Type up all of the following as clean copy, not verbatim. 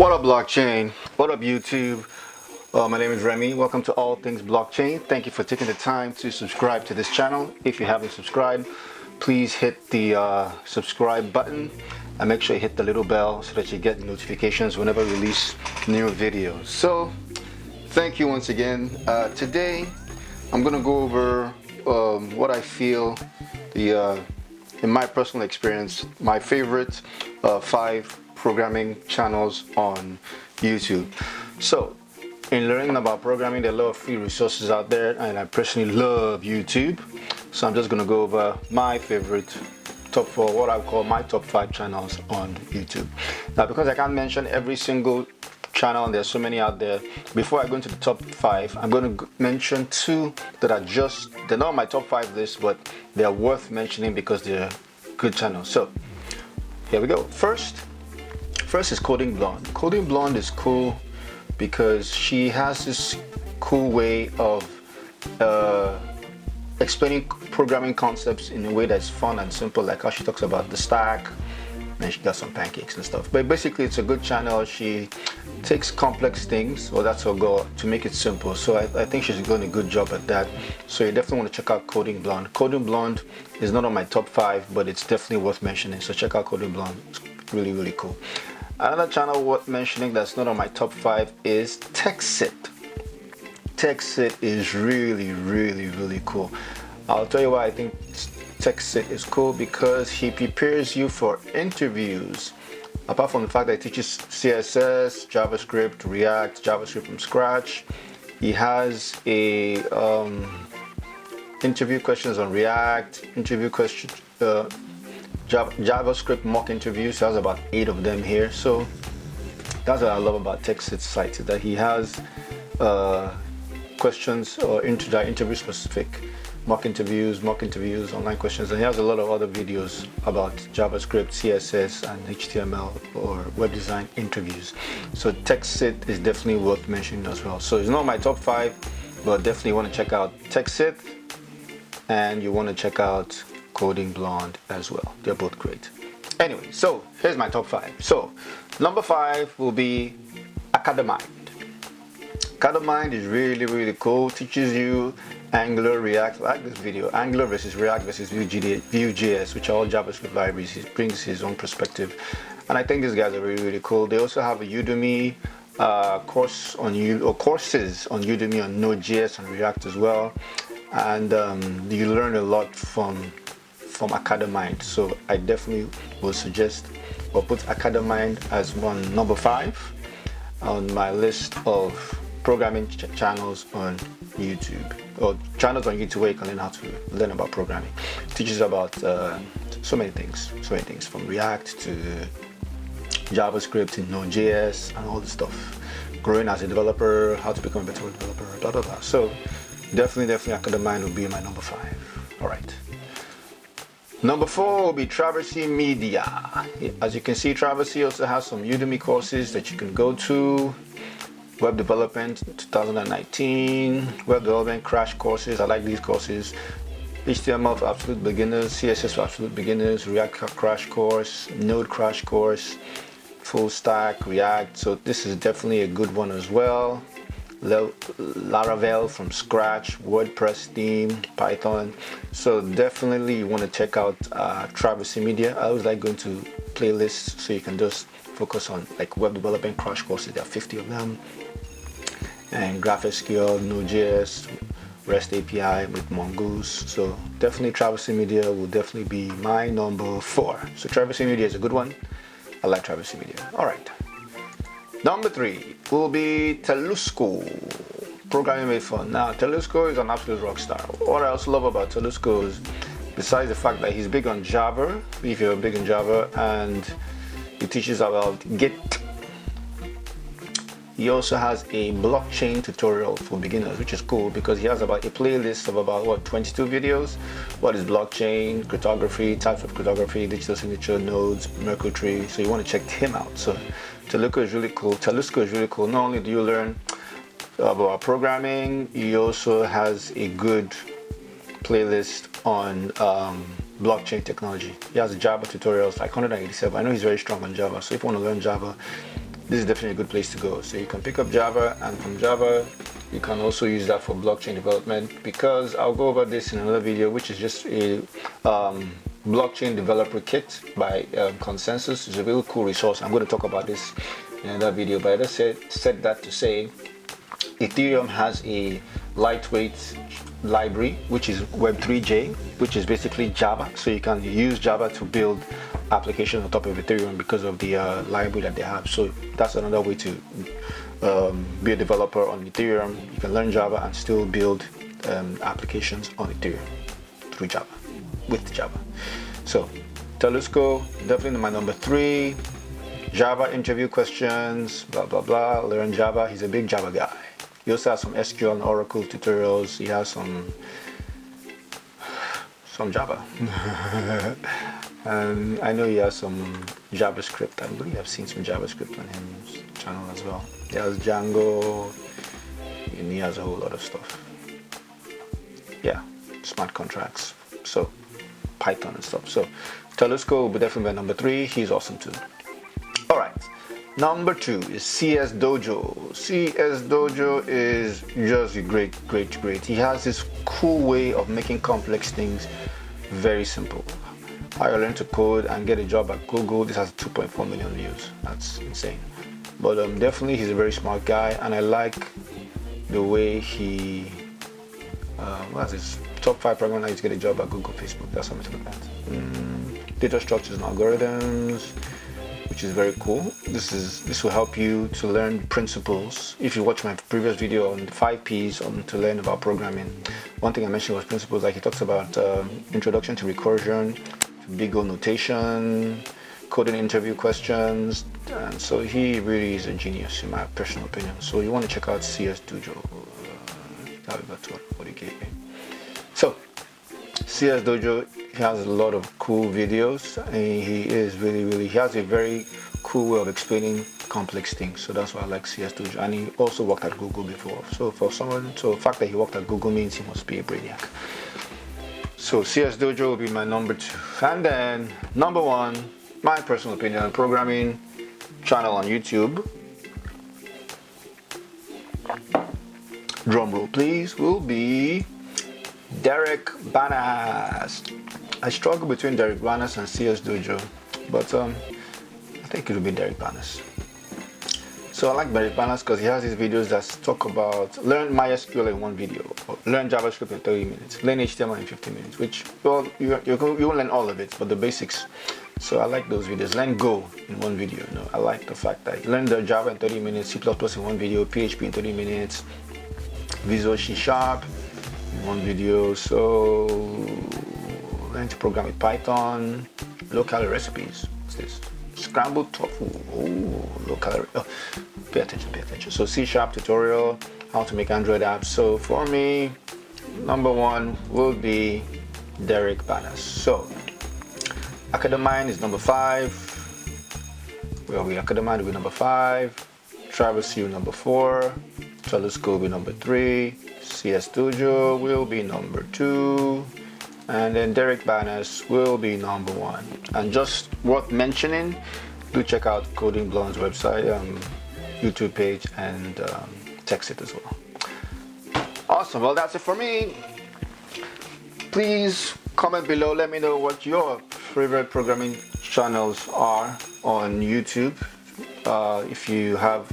What up, blockchain? What up, YouTube? My name is Remy. Welcome to All Things Blockchain. Thank you for taking the time to subscribe to this channel. If you haven't subscribed, please hit the subscribe button and make sure you hit the little bell so that you get notifications whenever we release new videos. So, thank you once again. Today, I'm going to go over what I feel in my personal experience, my favorite 5 programming channels on YouTube. So, in learning about programming, there are a lot of free resources out there, and I personally love YouTube. So I'm just going to go over my favorite top 4, what I call my top 5 channels on YouTube. Now, because I can't mention every single channel, and there's so many out there, before I go into the top 5, I'm going to mention 2 that are they're not on my top 5 list, but they're worth mentioning because they're good channels. So here we go. First is Coding Blonde. Coding Blonde is cool because she has this cool way of explaining programming concepts in a way that's fun and simple, like how she talks about the stack, and she does some pancakes and stuff. But basically, it's a good channel. She takes complex things, well, that's her goal, to make it simple. So I think she's doing a good job at that. So you definitely want to check out Coding Blonde. Coding Blonde is not on my top 5, but it's definitely worth mentioning. So check out Coding Blonde. It's really, really cool. Another channel worth mentioning that's not on my top 5 is TechSit. TechSit is really, really, really cool. I'll tell you why I think TechSit is cool, because he prepares you for interviews. Apart from the fact that he teaches CSS, JavaScript, React, JavaScript from scratch, he has a interview questions on React, interview questions, JavaScript mock interviews. He has about 8 of them here. So that's what I love about TechSit's site, is that he has questions or interview specific mock interviews, online questions, and he has a lot of other videos about JavaScript, CSS, and HTML or web design interviews. So TechSit is definitely worth mentioning as well. So it's not my top 5, but definitely want to check out TechSit, and you want to check out Coding Blonde as well. They're both great. Anyway, so here's my top 5. So number 5 will be Academind. Academind is really, really cool. Teaches you Angular, React. I like this video. Angular versus React versus Vue.js, which are all JavaScript libraries. He brings his own perspective, and I think these guys are really, really cool. They also have a Udemy courses on Udemy on Node.js and React as well, and you learn a lot from Academind. So I definitely will suggest or put Academind as number 5 on my list of programming channels on YouTube, or channels on YouTube where you can learn how to learn about programming. It teaches about so many things from React to JavaScript to Node.js and all this stuff. Growing as a developer, how to become a better developer, blah blah blah. So definitely Academind will be my number 5. All right. Number 4 will be Traversy Media. As you can see, Traversy also has some Udemy courses that you can go to. Web development 2019, web development crash courses. I like these courses. HTML for absolute beginners, CSS for absolute beginners, React crash course, Node crash course, full stack, React. So this is definitely a good one as well. Laravel from scratch, WordPress theme, Python. So definitely you want to check out Traversy Media. I always like going to playlists, so you can just focus on like web development crash courses. There are 50 of them, and GraphSQL, Node.js, REST API with Mongoose. So definitely Traversy Media will definitely be my number 4. So Traversy Media is a good one. I like Traversy Media. All right. Number 3 will be Telusco. Programming made fun. Now, Telusco is an absolute rock star. What I also love about Telusco is, besides the fact that he's big on Java, if you're big in Java, and he teaches about Git, he also has a blockchain tutorial for beginners, which is cool because he has about a playlist of about 22 videos. What is blockchain, cryptography, types of cryptography, digital signature, nodes, Merkle tree. So you want to check him out. So Telusco is really cool. Telusco is really cool. Not only do you learn about programming, he also has a good playlist on blockchain technology. He has Java tutorials, like 187. I know he's very strong on Java, so if you want to learn Java, this is definitely a good place to go. So you can pick up Java, and from Java you can also use that for blockchain development, because I'll go over this in another video, which is just a blockchain developer kit by Consensus. It's a really cool resource. I'm going to talk about this in another video, but I just said that to say Ethereum has a lightweight library, which is Web3j, which is basically Java. So you can use Java to build applications on top of Ethereum because of the library that they have. So that's another way to be a developer on Ethereum. You can learn Java and still build applications on Ethereum through Java, with Java. So Telesco, definitely my number 3. Java interview questions, blah blah blah. Learn Java. He's a big Java guy. He also has some SQL and Oracle tutorials. He has some Java. And I know he has some JavaScript. I believe I've seen some JavaScript on his channel as well. He has Django, and he has a whole lot of stuff. Yeah, smart contracts, so Python and stuff. So Telesco will be definitely my number 3. He's awesome too. All right. Number 2 is CS Dojo. CS Dojo is just great. He has this cool way of making complex things very simple. How you learn to code and get a job at Google. This has 2.4 million views. That's insane. But definitely he's a very smart guy, and I like the way he what's his top 5 programming how to get a job at Google, Facebook. That's something to look at. Data structures and algorithms, which is very cool. This will help you to learn principles. If you watch my previous video on the 5 P's to learn about programming, one thing I mentioned was principles. Like he talks about introduction to recursion, to big O notation, coding interview questions, and so he really is a genius in my personal opinion. So you want to check out CS Dojo. That's what he gave me. So CS Dojo, he has a lot of cool videos, and he is he has a very cool way of explaining complex things. So that's why I like CS Dojo. And he also worked at Google before. So the fact that he worked at Google means he must be a brainiac. So CS Dojo will be my number 2. And then number 1, my personal opinion, programming channel on YouTube. Drum roll please, will be Derek Banas. I struggle between Derek Banas and CS Dojo, but I think it will be Derek Banas. So I like Derek Banas because he has these videos that talk about learn MySQL in 1 video, or learn JavaScript in 30 minutes, learn HTML in 15 minutes, which, well, you won't learn all of it, but the basics. So I like those videos. Learn Go in 1 video. I like the fact that learn the Java in 30 minutes, C++ in 1 video, PHP in 30 minutes, Visual C# in 1 video. So learn to program with Python, low-calorie recipes. What's this? Scrambled tofu. Oh, low-calorie. Oh, pay attention. So C# tutorial, how to make Android apps. So for me, number 1 will be Derek Banas. So Academind is number 5. Well, Academind will be number 5. Travis U number 4. Telesco will be number 3. CS Dojo will be number 2. And then Derek Banas will be number 1. And just worth mentioning, do check out Coding Blonde's website, YouTube page, and text it as well. Awesome. Well, that's it for me. Please comment below. Let me know what your favorite programming channels are on YouTube. If you have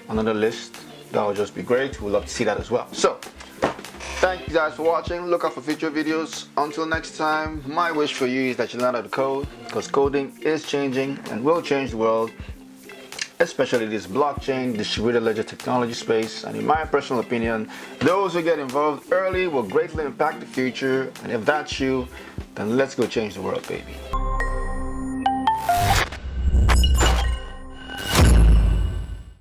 another list, that would just be great. We'd love to see that as well. So thank you guys for watching. Look out for future videos. Until next time, my wish for you is that you learn how to code, because coding is changing and will change the world, especially this blockchain, distributed ledger technology space. And in my personal opinion, those who get involved early will greatly impact the future. And if that's you, then let's go change the world, baby.